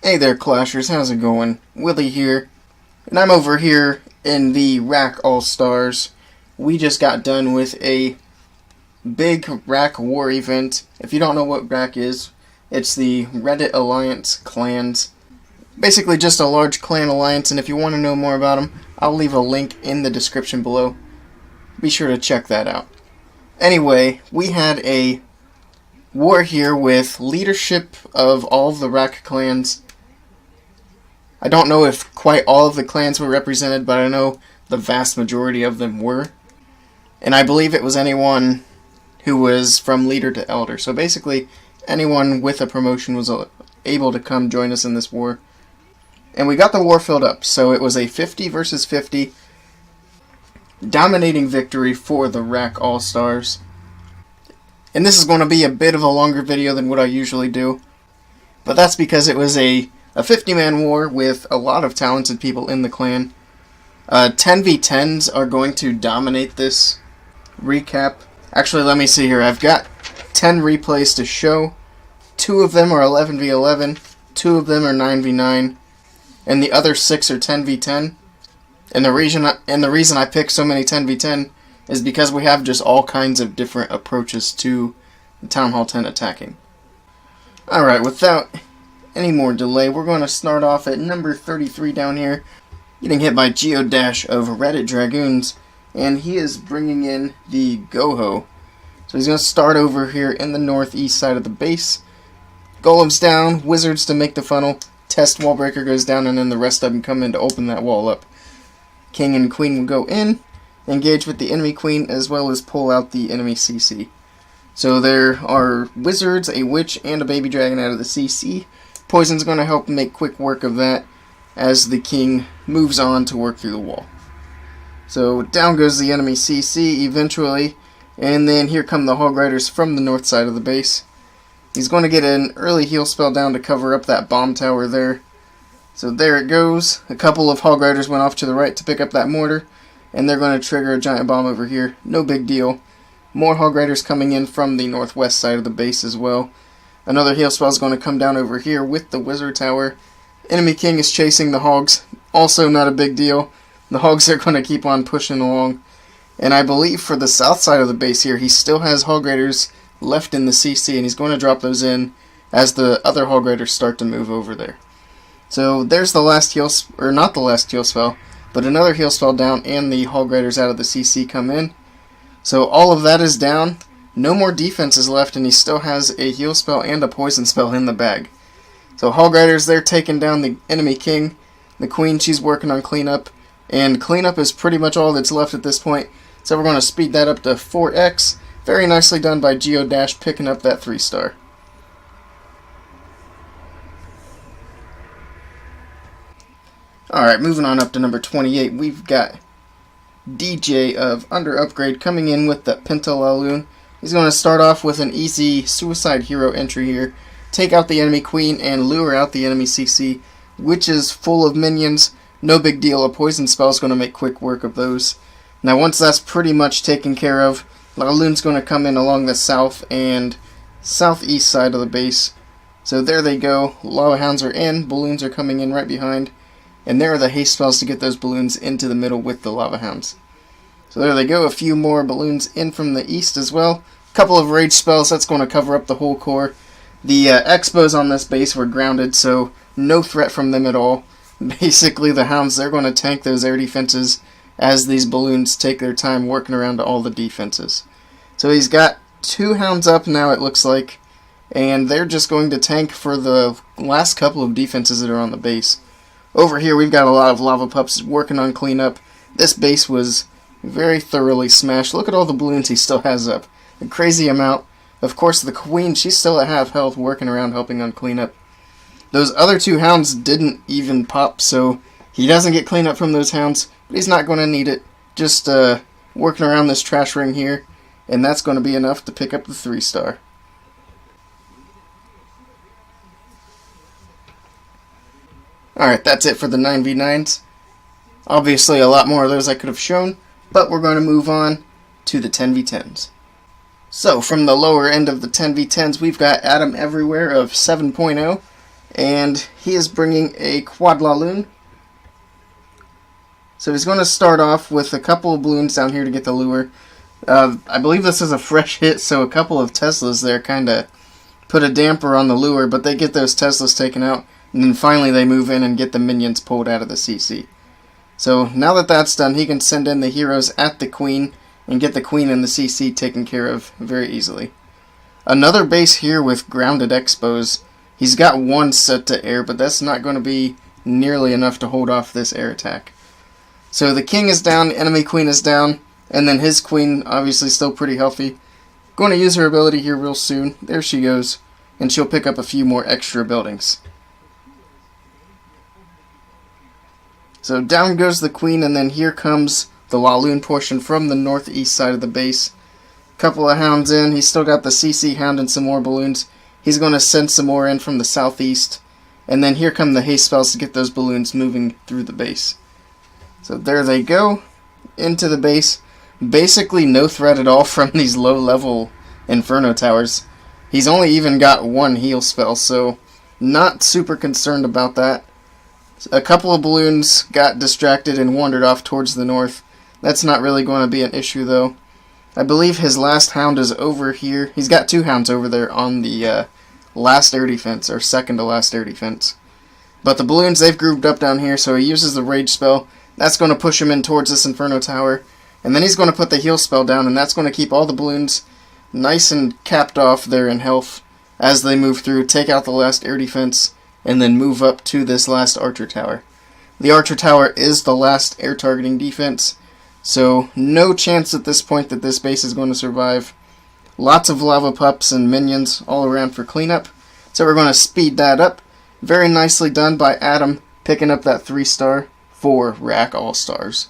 Hey there, Clashers, how's it going? Willie here, and I'm over here in the RAC All-Stars. We just got done with a big RAC war event. If you don't know what RAC is, it's the Reddit Alliance clans. Basically just a large clan alliance, and if you want to know more about them, I'll leave a link in the description below. Be sure to check that out. Anyway, we had a war here with leadership of all of the RAC clans. I don't know if quite all of the clans were represented, but I know the vast majority of them were. And I believe it was anyone who was from leader to elder. So basically, anyone with a promotion was able to come join us in this war. And we got the war filled up, so it was a 50 versus 50 dominating victory for the RAC All-Stars. And this is going to be a bit of a longer video than what I usually do, but that's because it was a 50-man war with a lot of talented people in the clan. 10v10s are going to dominate this recap. Actually, let me see here. I've got 10 replays to show. 2 of them are 11v11, 2 of them are 9v9, and the other 6 are 10v10. And the reason I picked so many 10v10 is because we have just all kinds of different approaches to the Town Hall 10 attacking. Alright, without any more delay, we're going to start off at number 33 down here, getting hit by Geodash of Reddit Dragoons, and he is bringing in the Goho. So he's going to start over here in the northeast side of the base. Golems down, Wizards to make the funnel, Test Wall Breaker goes down, and then the rest of them come in to open that wall up. King and Queen will go in, engage with the enemy Queen, as well as pull out the enemy CC. So there are Wizards, a Witch, and a Baby Dragon out of the CC. Poison's going to help make quick work of that as the King moves on to work through the wall. So down goes the enemy CC eventually, and then here come the Hog Riders from the north side of the base. He's going to get an early heal spell down to cover up that bomb tower there. So there it goes. A couple of Hog Riders went off to the right to pick up that mortar, and they're going to trigger a giant bomb over here. No big deal. More Hog Riders coming in from the northwest side of the base as well. Another heal spell is going to come down over here with the Wizard Tower. Enemy King is chasing the Hogs. Also not a big deal. The Hogs are going to keep on pushing along. And I believe for the south side of the base here, he still has Hog Riders left in the CC, and he's going to drop those in as the other Hog Riders start to move over there. So there's the last heal, or not the last heal spell, but another heal spell down, and the Hog Riders out of the CC come in. So all of that is down. No more defenses left, and he still has a heal spell and a poison spell in the bag. So Hog Riders, they're taking down the enemy King. The Queen, she's working on cleanup, and cleanup is pretty much all that's left at this point. So we're going to speed that up to 4x. Very nicely done by Geodash, picking up that 3-star. Alright, moving on up to number 28, we've got DJ of Under Upgrade coming in with the Pentalaloon. He's going to start off with an easy Suicide Hero entry here. Take out the enemy Queen and lure out the enemy CC, which is full of minions. No big deal, a poison spell is going to make quick work of those. Now once that's pretty much taken care of, Laloon's going to come in along the south and southeast side of the base. So there they go, Lava Hounds are in, Balloons are coming in right behind, and there are the haste spells to get those balloons into the middle with the Lava Hounds. So there they go, a few more balloons in from the east as well. A couple of rage spells, that's going to cover up the whole core. The Expos on this base were grounded, so no threat from them at all. Basically the Hounds, they're going to tank those air defenses as these balloons take their time working around all the defenses. So he's got 2 Hounds up now, it looks like, and they're just going to tank for the last couple of defenses that are on the base. Over here we've got a lot of Lava Pups working on cleanup. This base was very thoroughly smashed. Look at all the balloons he still has up. A crazy amount. Of course the Queen, she's still at half health working around helping on cleanup. Those other 2 Hounds didn't even pop, so he doesn't get cleanup from those Hounds, but he's not going to need it. Just working around this trash ring here, and that's going to be enough to pick up the 3-star. Alright, that's it for the 9v9s. Obviously a lot more of those I could have shown, but we're going to move on to the 10v10s. So, from the lower end of the 10v10s, we've got Adam Everywhere of 7.0, And he is bringing a quad Laloon. So he's going to start off with a couple of balloons down here to get the lure. I believe this is a fresh hit, so a couple of Teslas there kind of put a damper on the lure, but they get those Teslas taken out, and then finally they move in and get the minions pulled out of the CC. So now that that's done, he can send in the heroes at the queen and get the queen and the CC taken care of very easily. Another base here with grounded expos. He's got one set to air, but that's not going to be nearly enough to hold off this air attack. So the king is down, enemy queen is down, and then his queen, obviously still pretty healthy. Going to use her ability here real soon. There she goes. And she'll pick up a few more extra buildings. So down goes the queen, and then here comes the Laloon portion from the northeast side of the base. Couple of hounds in. He's still got the CC hound and some more balloons. He's going to send some more in from the southeast. And then here come the haste spells to get those balloons moving through the base. So there they go. Into the base. Basically no threat at all from these low-level Inferno towers. He's only even got one heal spell, so not super concerned about that. A couple of balloons got distracted and wandered off towards the north. That's not really going to be an issue, though. I believe his last hound is over here. He's got two hounds over there on the last air defense, or second to last air defense. But the balloons, they've grouped up down here, so he uses the rage spell. That's going to push him in towards this Inferno tower. And then he's going to put the heal spell down, and that's going to keep all the balloons nice and capped off there in health as they move through, take out the last air defense, and then move up to this last archer tower. The archer tower is the last air targeting defense, so no chance at this point that this base is going to survive. Lots of lava pups and minions all around for cleanup, so we're going to speed that up. Very nicely done by Adam, picking up that 3-star for RAC All-Stars.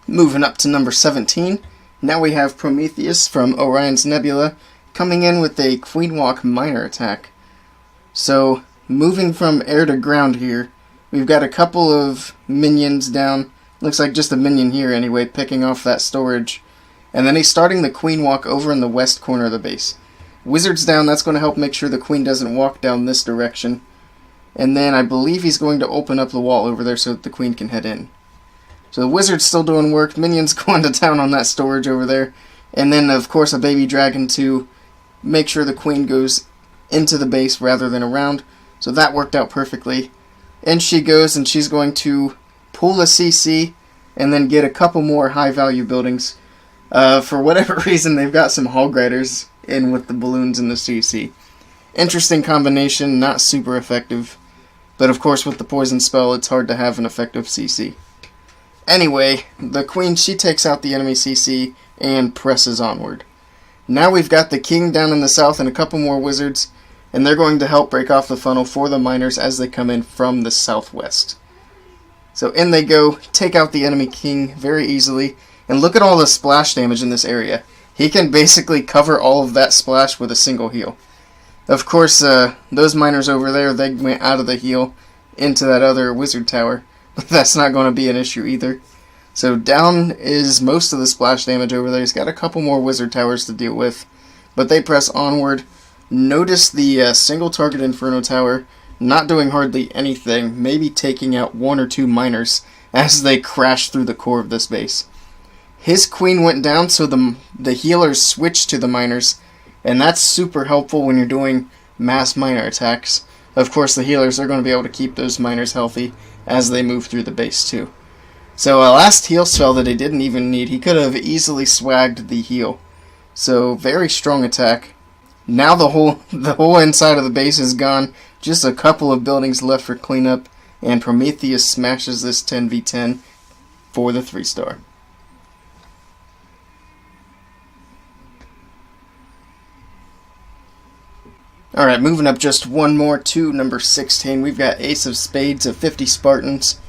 Moving up to number 17, now we have Prometheus from Orion's Nebula coming in with a Queen Walk Miner attack. So, moving from air to ground here, we've got a couple of minions down. Looks like just a minion here anyway, picking off that storage. And then he's starting the Queen Walk over in the west corner of the base. Wizard's down, that's going to help make sure the queen doesn't walk down this direction. And then I believe he's going to open up the wall over there so that the queen can head in. So the wizard's still doing work, minions going to town on that storage over there. And then, of course, a baby dragon to make sure the queen goes into the base rather than around. So that worked out perfectly. In she goes, and she's going to pull a CC and then get a couple more high-value buildings. For whatever reason, they've got some hog riders in with the balloons and the CC. Interesting combination, not super effective. But of course, with the poison spell, it's hard to have an effective CC. Anyway, the queen, she takes out the enemy CC and presses onward. Now we've got the king down in the south and a couple more wizards, and they're going to help break off the funnel for the miners as they come in from the southwest. So in they go, take out the enemy king very easily, and look at all the splash damage in this area. He can basically cover all of that splash with a single heal. Of course, those miners over there, they went out of the heal into that other wizard tower. That's not going to be an issue either. So down is most of the splash damage over there. He's got a couple more wizard towers to deal with, but they press onward. Notice the single target Inferno tower not doing hardly anything, maybe taking out one or two miners as they crash through the core of this base. His queen went down, so the healers switched to the miners, and that's super helpful when you're doing mass miner attacks. Of course, the healers are going to be able to keep those miners healthy as they move through the base too. So a last heal spell that he didn't even need, he could have easily swagged the heal. So very strong attack. Now the whole inside of the base is gone. Just a couple of buildings left for cleanup, and Prometheus smashes this 10v10 for the 3-star. Alright, moving up just one more to number 16, we've got Ace of Spades of 50 Spartans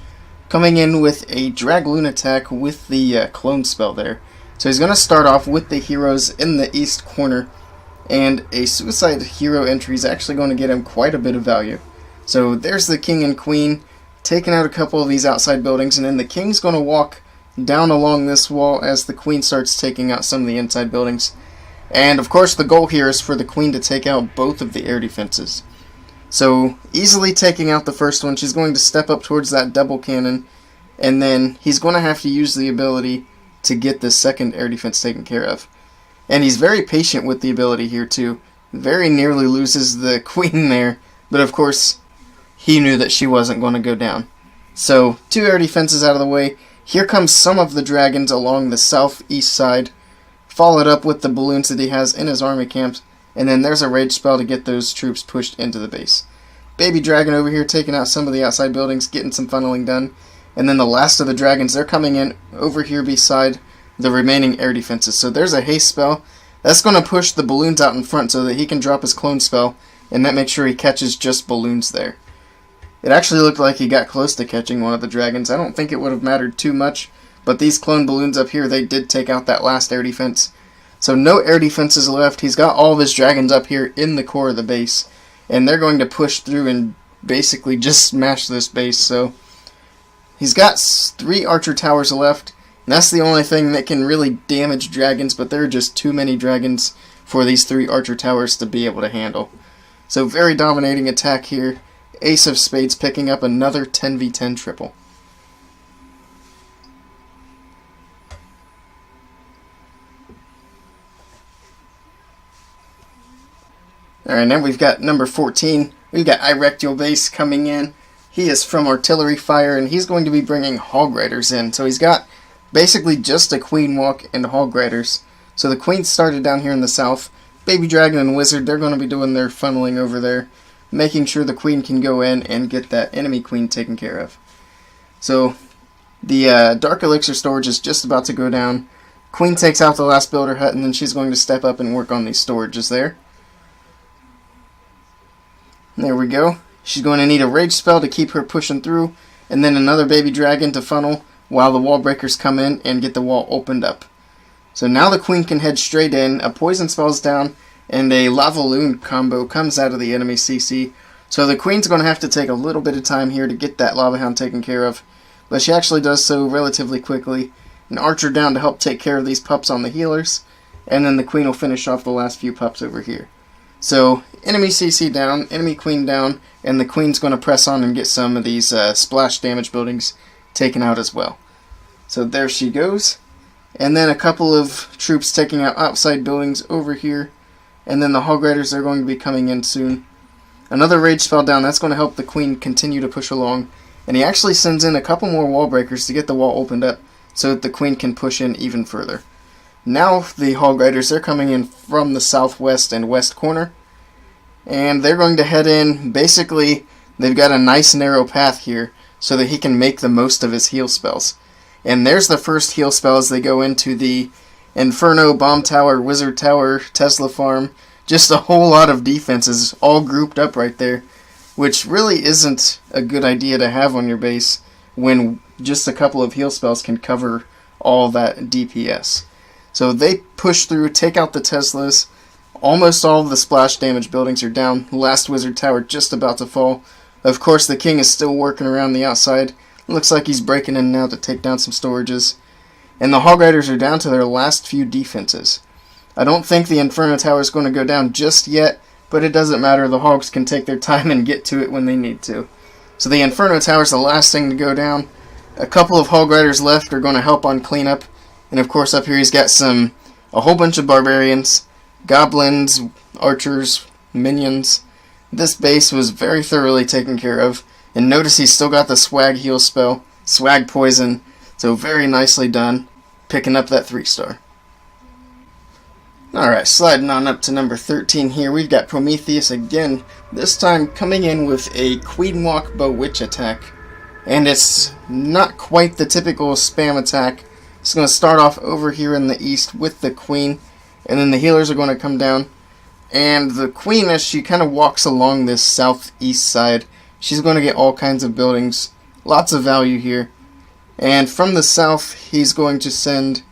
coming in with a Dragloon attack with the clone spell there. So he's going to start off with the heroes in the east corner, and a suicide hero entry is actually going to get him quite a bit of value. So there's the king and queen, taking out a couple of these outside buildings, and then the king's going to walk down along this wall as the queen starts taking out some of the inside buildings. And of course the goal here is for the queen to take out both of the air defenses. So easily taking out the first one, she's going to step up towards that double cannon, and then he's going to have to use the ability to get the second air defense taken care of. And he's very patient with the ability here too. Very nearly loses the queen there, but of course he knew that she wasn't going to go down. So 2 air defenses out of the way. Here comes some of the dragons along the southeast side, followed up with the balloons that he has in his army camps, and then there's a rage spell to get those troops pushed into the base. Baby dragon over here taking out some of the outside buildings, getting some funneling done, and then the last of the dragons, they're coming in over here beside the remaining air defenses. So there's a haste spell. That's going to push the balloons out in front so that he can drop his clone spell, and that makes sure he catches just balloons there. It actually looked like he got close to catching one of the dragons. I don't think it would have mattered too much, but these clone balloons up here, they did take out that last air defense. So no air defenses left. He's got all of his dragons up here in the core of the base, and they're going to push through and basically just smash this base. So he's got 3 archer towers left, and that's the only thing that can really damage dragons, but there are just too many dragons for these 3 archer towers to be able to handle. So very dominating attack here. Ace of Spades picking up another 10v10 triple. Alright, now we've got number 14. We've got RAC base coming in. He is from artillery fire, and he's going to be bringing hog riders in. So he's got basically just a queen walk and hog riders. So the queen started down here in the south. Baby dragon and wizard, they're going to be doing their funneling over there, making sure the queen can go in and get that enemy queen taken care of. So the dark elixir storage is just about to go down. Queen takes out the last builder hut, and then she's going to step up and work on these storages there. There we go. She's going to need a rage spell to keep her pushing through, and then another baby dragon to funnel while the wall breakers come in and get the wall opened up. So now the queen can head straight in, a poison spell's down, and a lava loon combo comes out of the enemy CC. So the queen's going to have to take a little bit of time here to get that lava hound taken care of, but she actually does so relatively quickly. An archer down to help take care of these pups on the healers, and then the queen will finish off the last few pups over here. So enemy CC down, enemy queen down, and the queen's going to press on and get some of these splash damage buildings taken out as well. So there she goes. And then a couple of troops taking out outside buildings over here. And then the hog riders are going to be coming in soon. Another rage spell down, that's going to help the queen continue to push along. And he actually sends in a couple more wall breakers to get the wall opened up so that the queen can push in even further. Now the hog riders, they're coming in from the southwest and west corner. And they're going to head in. Basically, they've got a nice narrow path here so that he can make the most of his heal spells. And there's the first heal spell as they go into the Inferno, Bomb Tower, Wizard Tower, Tesla Farm. Just a whole lot of defenses all grouped up right there, which really isn't a good idea to have on your base when just a couple of heal spells can cover all that DPS. So they push through, take out the Teslas. Almost all of the splash damage buildings are down. Last Wizard Tower just about to fall. Of course, the king is still working around the outside. Looks like he's breaking in now to take down some storages. And the hog riders are down to their last few defenses. I don't think the Inferno Tower is going to go down just yet, but it doesn't matter. The hogs can take their time and get to it when they need to. So the Inferno Tower is the last thing to go down. A couple of hog riders left are going to help on cleanup. And of course up here he's got a whole bunch of barbarians, goblins, archers, minions. This base was very thoroughly taken care of. And notice he's still got the swag heal spell, swag poison, so very nicely done, picking up that 3-star. Alright, sliding on up to number 13 here, we've got Prometheus again, this time coming in with a Queen Walk Bewitch attack. And it's not quite the typical spam attack. It's going to start off over here in the east with the queen, and then the healers are going to come down. And the queen, as she kind of walks along this southeast side, she's going to get all kinds of buildings. Lots of value here. And from the south, he's going to send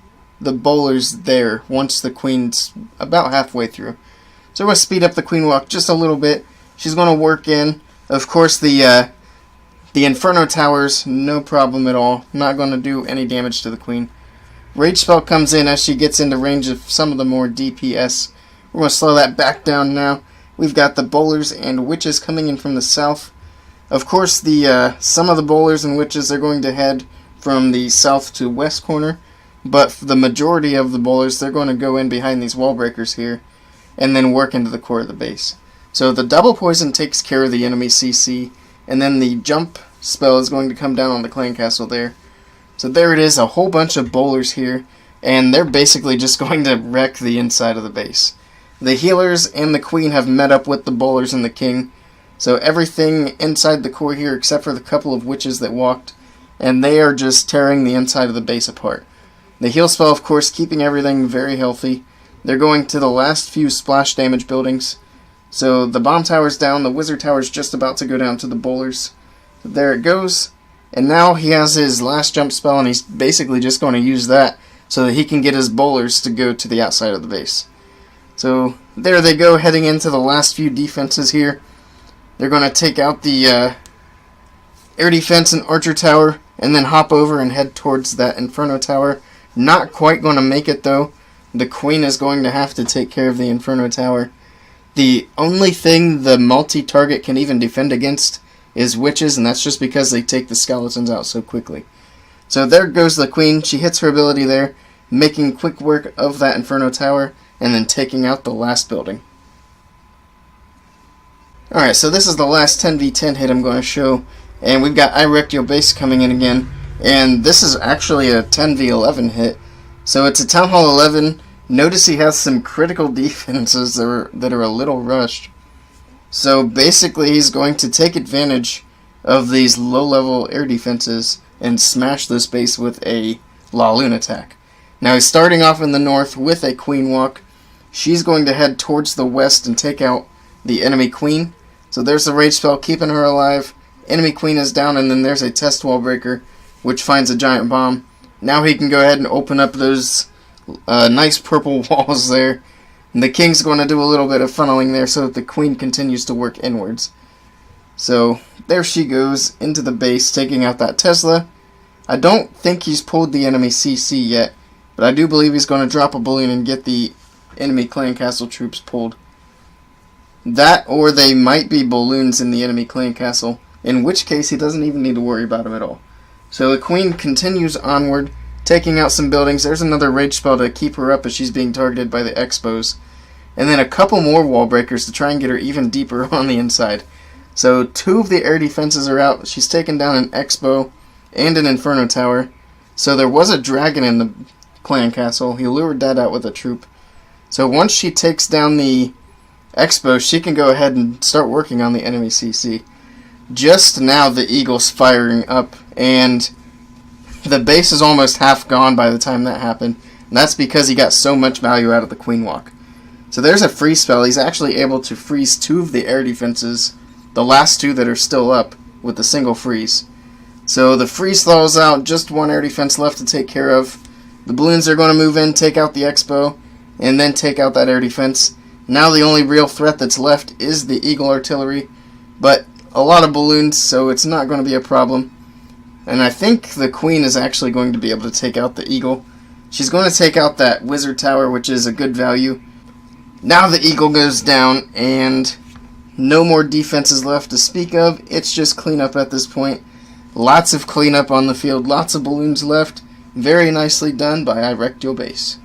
the bowlers there once the queen's about halfway through. So we're going to speed up the queen walk just a little bit. She's going to work in. Of course, the The Inferno Towers, no problem at all. Not going to do any damage to the Queen. Rage Spell comes in as she gets into range of some of the more DPS. We're going to slow that back down now. We've got the Bowlers and Witches coming in from the south. Of course, some of the Bowlers and Witches are going to head from the south to west corner, but for the majority of the Bowlers, they're going to go in behind these wall breakers here and then work into the core of the base. So the double poison takes care of the enemy CC, and then the jump spell is going to come down on the clan castle there. So there it is, a whole bunch of Bowlers here, and they're basically just going to wreck the inside of the base. The healers and the Queen have met up with the Bowlers and the King, so everything inside the core here except for the couple of witches that walked, and they are just tearing the inside of the base apart. The heal spell, of course, keeping everything very healthy. They're going to the last few splash damage buildings. So the bomb tower's down, the wizard tower's just about to go down to the Bowlers. So there it goes. And now he has his last jump spell, and he's basically just going to use that so that he can get his Bowlers to go to the outside of the base. So there they go, heading into the last few defenses here. They're going to take out the air defense and archer tower, and then hop over and head towards that Inferno tower. Not quite going to make it, though. The Queen is going to have to take care of the Inferno tower. The only thing the multi-target can even defend against is witches, and that's just because they take the skeletons out so quickly. So there goes the Queen. She hits her ability there, making quick work of that Inferno tower, and then taking out the last building. Alright, so this is the last 10v10 hit I'm going to show, and we've got I wrecked your base coming in again, and this is actually a 10v11 hit. So it's a Town Hall 11. Notice he has some critical defenses that are a little rushed. So basically he's going to take advantage of these low-level air defenses and smash this base with a La Lune attack. Now he's starting off in the north with a Queen Walk. She's going to head towards the west and take out the enemy Queen. So there's the Rage Spell keeping her alive. Enemy Queen is down, and then there's a Test Wall Breaker, which finds a Giant Bomb. Now he can go ahead and open up those nice purple walls there. And the King's going to do a little bit of funneling there so that the Queen continues to work inwards. So there she goes into the base, taking out that Tesla. I don't think he's pulled the enemy CC yet, but I do believe he's going to drop a balloon and get the enemy clan castle troops pulled. That, or they might be balloons in the enemy clan castle, in which case he doesn't even need to worry about them at all. So the Queen continues onward, taking out some buildings. There's another rage spell to keep her up as she's being targeted by the Expos. And then a couple more wall breakers to try and get her even deeper on the inside. So 2 of the air defenses are out. She's taken down an Expo and an Inferno Tower. So there was a dragon in the clan castle. He lured that out with a troop. So once she takes down the Expo, she can go ahead and start working on the enemy CC. Just now the Eagle's firing up, and the base is almost half gone by the time that happened. And that's because he got so much value out of the Queen Walk. So there's a freeze spell. He's actually able to freeze 2 of the air defenses, the last 2 that are still up, with a single freeze. So the freeze thaws out, just 1 air defense left to take care of. The balloons are going to move in, take out the Expo, and then take out that air defense. Now the only real threat that's left is the Eagle artillery, but a lot of balloons, so it's not going to be a problem. And I think the Queen is actually going to be able to take out the Eagle. She's going to take out that Wizard Tower, which is a good value. Now the Eagle goes down, and no more defenses left to speak of. It's just cleanup at this point. Lots of cleanup on the field, lots of balloons left. Very nicely done by I Wrecked Your Base.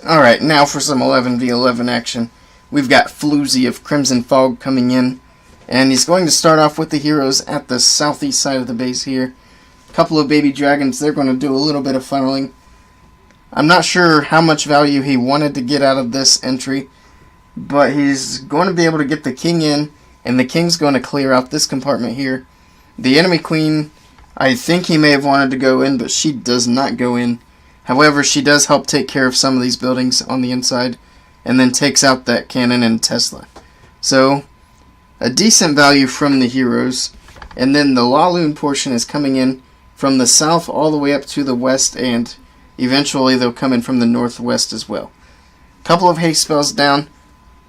Alright, now for some 11v11 action. We've got Floozy of Crimson Fog coming in, and he's going to start off with the heroes at the southeast side of the base here. A couple of baby dragons, they're going to do a little bit of funneling. I'm not sure how much value he wanted to get out of this entry, but he's going to be able to get the King in, and the King's going to clear out this compartment here. The enemy Queen, I think he may have wanted to go in, but she does not go in. However, she does help take care of some of these buildings on the inside, and then takes out that cannon and Tesla. So, a decent value from the heroes. And then the La Lune portion is coming in from the south all the way up to the west, and eventually they'll come in from the northwest as well. Couple of haste spells down.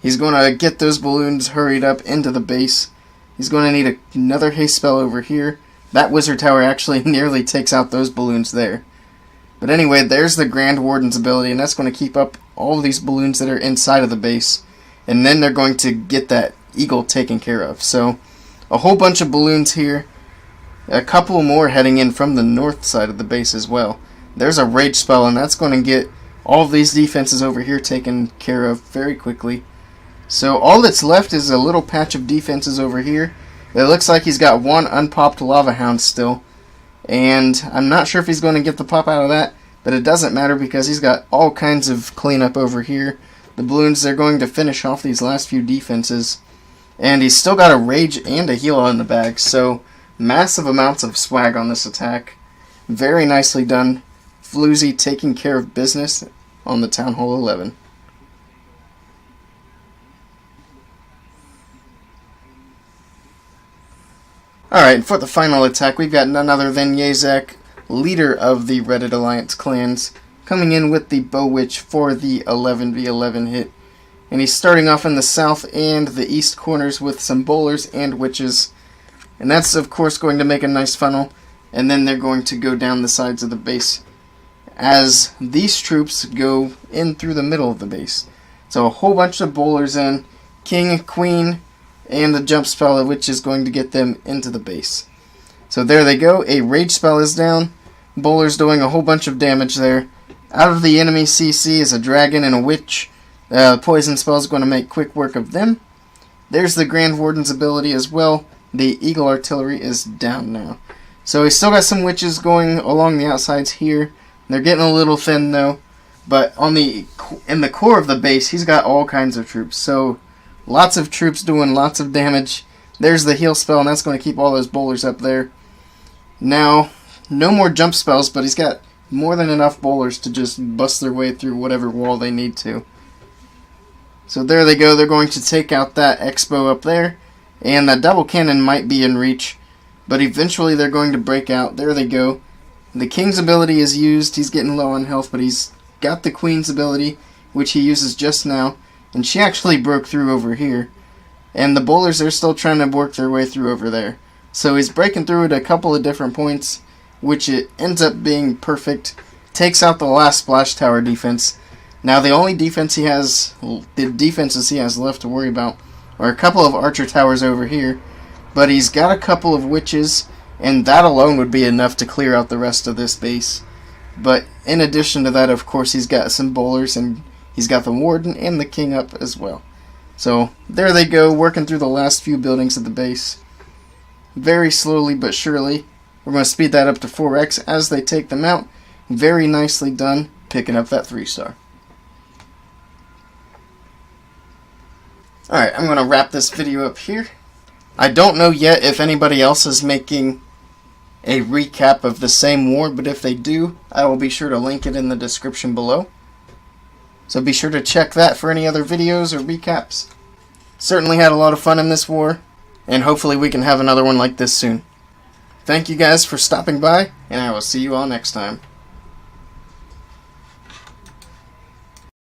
He's going to get those balloons hurried up into the base. He's going to need another haste spell over here. That wizard tower actually nearly takes out those balloons there. But anyway, there's the Grand Warden's ability, and that's going to keep up all of these balloons that are inside of the base. And then they're going to get that eagle taken care of. So, a whole bunch of balloons here. A couple more heading in from the north side of the base as well. There's a rage spell, and that's going to get all of these defenses over here taken care of very quickly. So all that's left is a little patch of defenses over here. It looks like he's got one unpopped lava hound still. And I'm not sure if he's going to get the pop out of that, but it doesn't matter because he's got all kinds of cleanup over here. The balloons, they're going to finish off these last few defenses. And he's still got a rage and a heal in the bag, so massive amounts of swag on this attack. Very nicely done. Floozy taking care of business on the Town Hall 11. Alright, for the final attack, we've got none other than Yazak, leader of the Reddit Alliance clans, coming in with the Bow Witch for the 11v11 hit. And he's starting off in the south and the east corners with some bowlers and witches. And that's, of course, going to make a nice funnel. And then they're going to go down the sides of the base as these troops go in through the middle of the base. So a whole bunch of bowlers in, king, queen, and the jump spell, which is going to get them into the base. So there they go. A rage spell is down. Bowlers doing a whole bunch of damage there. Out of the enemy CC is a dragon and a witch. Poison spell is going to make quick work of them. There's the Grand Warden's ability as well. The Eagle Artillery is down now. So he's still got some witches going along the outsides here. They're getting a little thin though. But in the core of the base, he's got all kinds of troops. So lots of troops doing lots of damage. There's the heal spell, and that's going to keep all those bowlers up there. Now, no more jump spells, but he's got more than enough bowlers to just bust their way through whatever wall they need to. So there they go. They're going to take out that Expo up there. And that double cannon might be in reach. But eventually they're going to break out. There they go. The King's ability is used. He's getting low on health, but he's got the Queen's ability, which he uses just now. And she actually broke through over here. And the bowlers are still trying to work their way through over there. So he's breaking through at a couple of different points, which it ends up being perfect. Takes out the last splash tower defense. Now the only defenses he has left to worry about are a couple of archer towers over here. But he's got a couple of witches, and that alone would be enough to clear out the rest of this base. But in addition to that, of course, he's got some bowlers, and he's got the Warden and the King up as well. So there they go, working through the last few buildings of the base. Very slowly but surely. We're going to speed that up to 4x as they take them out. Very nicely done, picking up that 3-star. Alright, I'm going to wrap this video up here. I don't know yet if anybody else is making a recap of the same war, but if they do, I will be sure to link it in the description below. So be sure to check that for any other videos or recaps. Certainly had a lot of fun in this war, and hopefully we can have another one like this soon. Thank you guys for stopping by, and I will see you all next time.